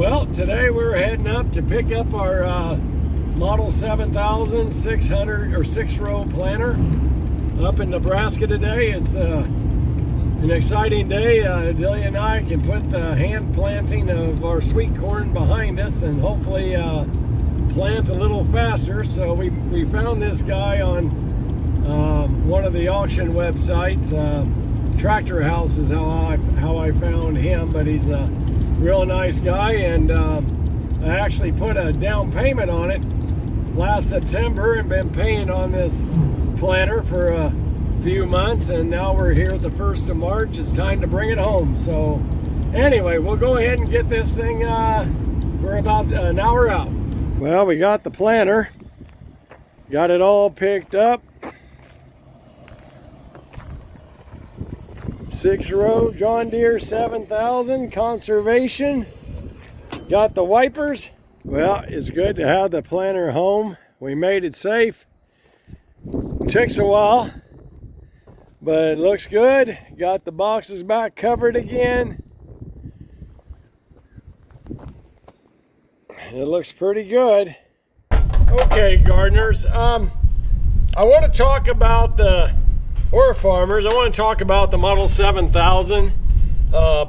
Well, today we're heading up to pick up our Model 7000 600 or 6-row planter up in Nebraska today. It's an exciting day. Delia and I can put the hand planting of our sweet corn behind us and hopefully plant a little faster. So we found this guy on one of the auction websites. Tractor House is how I found him, but he's a real nice guy, and I actually put a down payment on it last September and been paying on this planter for a few months, and now we're here at the 1st of March. It's time to bring it home. So anyway, we'll go ahead and get this thing for about an hour out. Well, we got the planter, got it all picked up. 6-row John Deere 7000 conservation. Got the wipers. Well, it's good to have the planter home. We made it safe. Takes a while, but it looks good. Got the boxes back covered again. It looks pretty good. Okay, gardeners, I want to talk about or farmers, I want to talk about the Model 7000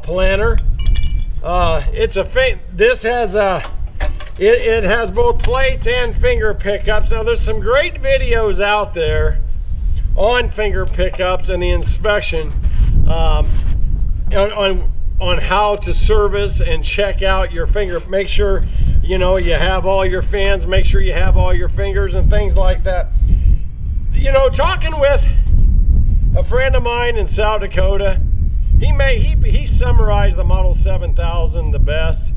planter. This has it has both plates and finger pickups. Now there's some great videos out there on finger pickups and the inspection on how to service and check out your finger. Make sure you have all your fans, make sure you have all your fingers and things like that. Talking with a friend of mine in South Dakota, he summarized the Model 7000 the best.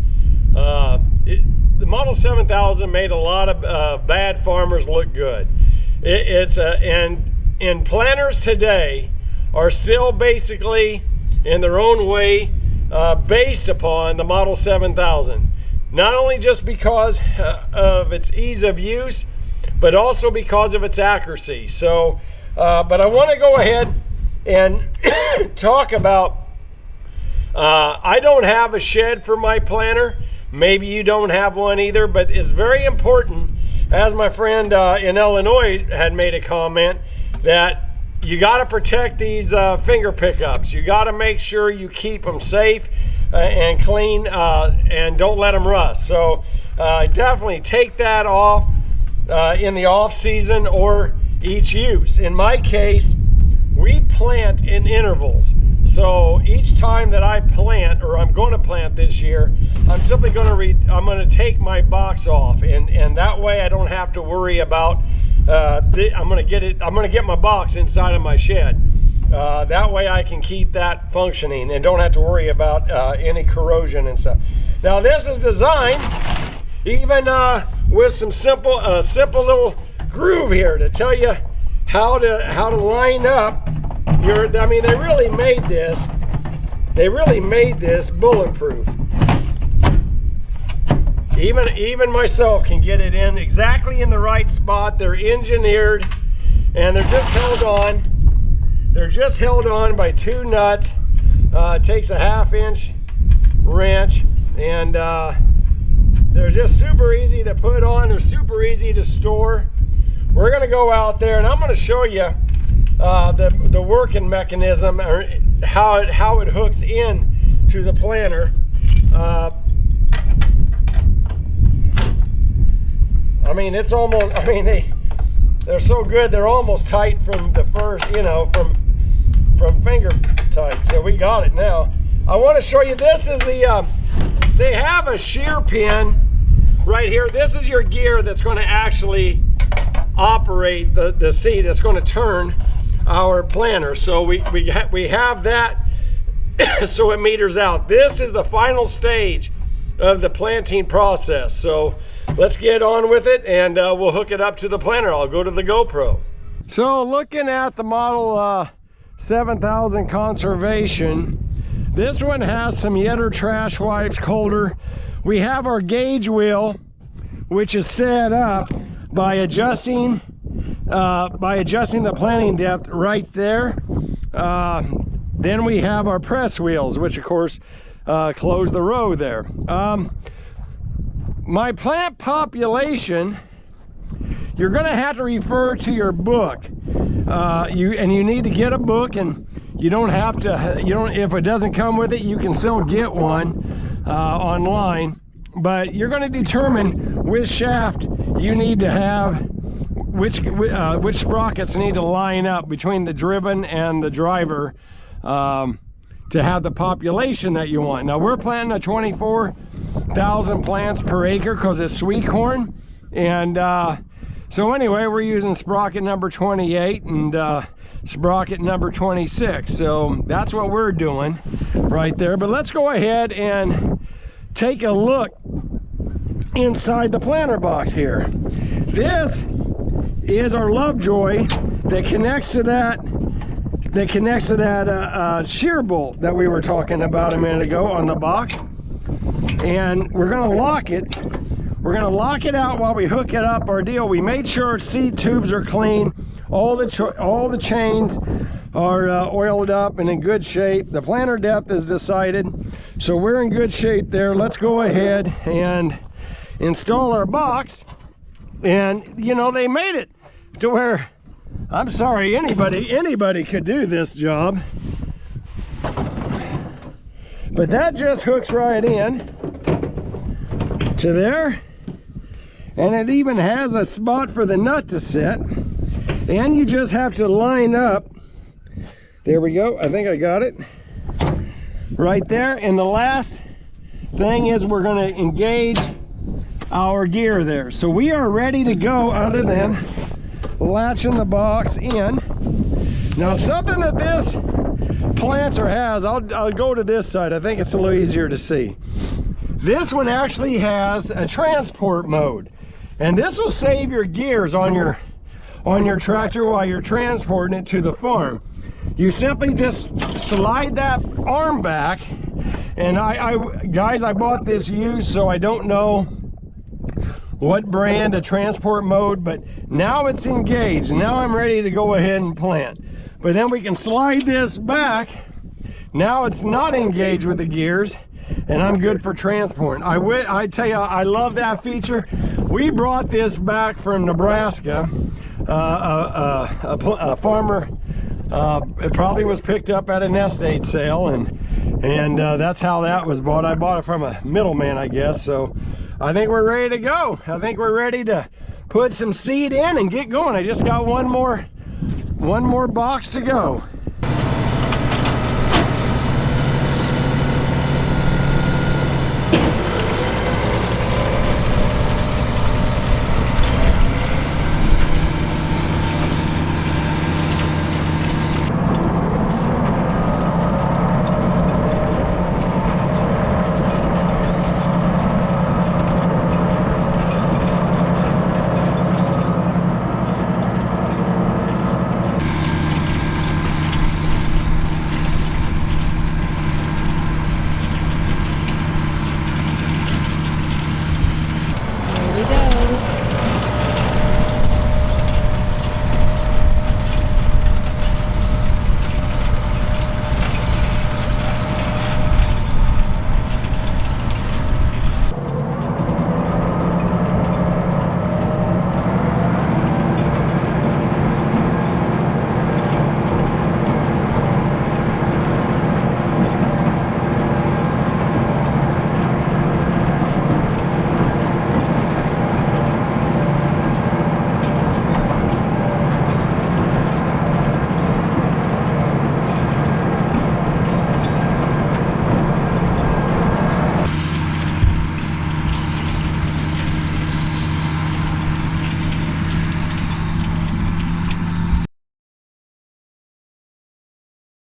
The Model 7000 made a lot of bad farmers look good. And planters today are still basically, in their own way, based upon the Model 7000. Not only just because of its ease of use, but also because of its accuracy. So, but I want to go ahead and talk about, I don't have a shed for my planter. Maybe you don't have one either, but it's very important, as my friend in Illinois had made a comment, that you got to protect these finger pickups. You got to make sure you keep them safe and clean and don't let them rust. So definitely take that off in the off season or each use. In my case, we plant in intervals. So each time that I plant, or I'm going to plant this year, I'm simply going to take my box off, and that way I don't have to worry about I'm going to get my box inside of my shed. That way I can keep that functioning and don't have to worry about any corrosion and stuff. Now this is designed even with some simple little groove here to tell you how to line up your. I mean, they really made this bulletproof. Even myself can get it in exactly in the right spot. They're engineered, and they're just held on. They're just held on by 2 nuts. It takes a 1/2-inch wrench, and they're just super easy to put on. They're super easy to store. We're going to go out there, and I'm going to show you the working mechanism, or how it hooks in to the planter. I mean, it's almost. I mean, they're so good. They're almost tight from the first. From finger tight. So we got it now. I want to show you. This is the. They have a shear pin right here. This is your gear that's going to actually operate the seat that's going to turn our planter. So we have that so it meters out. This is the final stage of the planting process. So let's get on with it, and we'll hook it up to the planter. I'll go to the GoPro. So looking at the Model 7000 conservation, this one has some Yetter trash wipes, colder. We have our gauge wheel, which is set up by adjusting the planting depth right there. Then we have our press wheels, which of course close the row there. my plant population, you're going to have to refer to your book. You need to get a book, and you don't have to, if it doesn't come with it, you can still get one online. But you're going to determine which shaft you need to have, which sprockets need to line up between the driven and the driver to have the population that you want. Now we're planting a 24,000 plants per acre because it's sweet corn, and so anyway, we're using sprocket number 28 and sprocket number 26. So that's what we're doing right there. But let's go ahead and take a look inside the planter box here. This is our Lovejoy that connects to that shear bolt that we were talking about a minute ago on the box. And we're going to lock it. We're going to lock it out while we hook it up our deal. We made sure our seed tubes are clean. All the chains are oiled up and in good shape. The planter depth is decided. So we're in good shape there. Let's go ahead and install our box. And you know, they made it to where, I'm sorry, anybody could do this job. But that just hooks right in to there. And it even has a spot for the nut to sit. And you just have to line up. There we go. I think I got it. Right there. And the last thing is we're going to engage our gear there. So we are ready to go other than latching the box in. Now something that this planter has, I'll go to this side. I think it's a little easier to see. This one actually has a transport mode. And this will save your gears on your tractor while you're transporting it to the farm. You simply just slide that arm back, and guys, I bought this used, so I don't know what brand of transport mode, but now it's engaged. Now I'm ready to go ahead and plant. But then we can slide this back. Now it's not engaged with the gears, and I'm good for transporting. I tell you, I love that feature. We brought this back from Nebraska. A farmer, it probably was picked up at an estate sale, and that's how that was bought. I bought it from a middleman, I guess. So I think we're ready to go. I think we're ready to put some seed in and get going. I just got one more box to go.